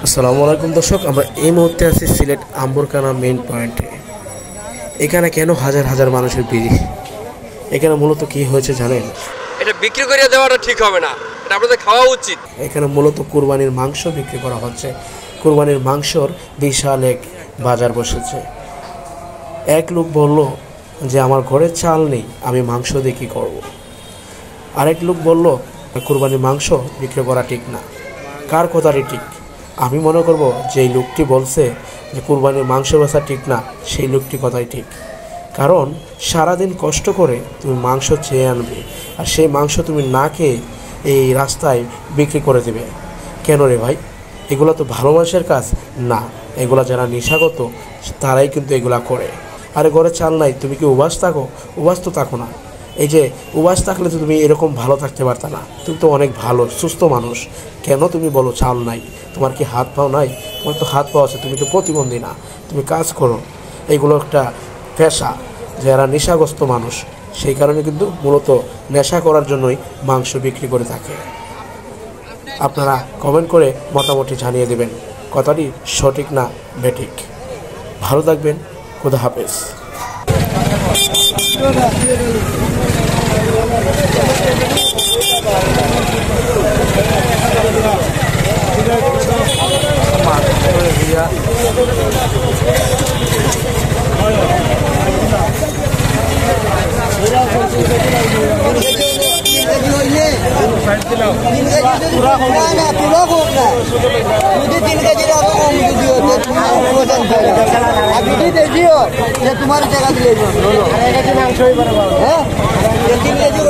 আসসালামু আলাইকুম দর্শক, আমরা এই মুহূর্তে আছি সিলেট আম্বরকানা মেইন পয়েন্টে। এখানে কেন হাজার হাজার মানুষের ভিড়? এখানে মূলত কি হয়েছে জানেন? এটা বিক্রি করে দেওয়াটা ঠিক হবে না, এটা আপনাদের খাওয়া উচিত। এখানে মূলত কুরবানির মাংস বিক্রি করা হচ্ছে। কুরবানির মাংসর বিশাল এক বাজার বসেছে। এক লোক বলল যে আমার ঘরে চাল নেই, আমি মাংস দিয়ে কী করবো। আরেক লোক বলল কুরবানির মাংস বিক্রি করা ঠিক না। কার কথাটি ঠিক? আমি মনে করব যে এই লোকটি বলছে যে কুরবানির মাংস বেচা ঠিক না, সেই লোকটি কথাই ঠিক। কারণ সারাদিন কষ্ট করে তুমি মাংস চেয়ে আনবে, আর সেই মাংস তুমি না খেয়ে এই রাস্তায় বিক্রি করে দেবে কেন রে ভাই? এগুলো তো ভালো মানুষের কাজ না, এগুলা যারা নেশাগত তারাই কিন্তু এগুলা করে। আরে ঘরে চাল নাই, তুমি কি উবাস থাকো? উবাস তো থাকো না। এই যে উবাস থাকলে তো তুমি এরকম ভালো থাকতে পারতা না। তুমি তো অনেক ভালো সুস্থ মানুষ, কেন তুমি বলো চাল নাই? তোমার কি হাত পাও নাই? তোমার তো হাত পাও আছে, তুমি তো প্রতিবন্ধী না, তুমি কাজ করো। এগুলো একটা পেশা, যারা নেশাগ্রস্ত মানুষ সেই কারণে কিন্তু মূলত নেশা করার জন্যই মাংস বিক্রি করে থাকে। আপনারা কমেন্ট করে মতামতটি জানিয়ে দেবেন কথাটি সঠিক না বেঠিক। ভালো থাকবেন, খোদা হাফেজ। তোমার টাকা দিলে মাংস হ্যাঁ 3 কেজি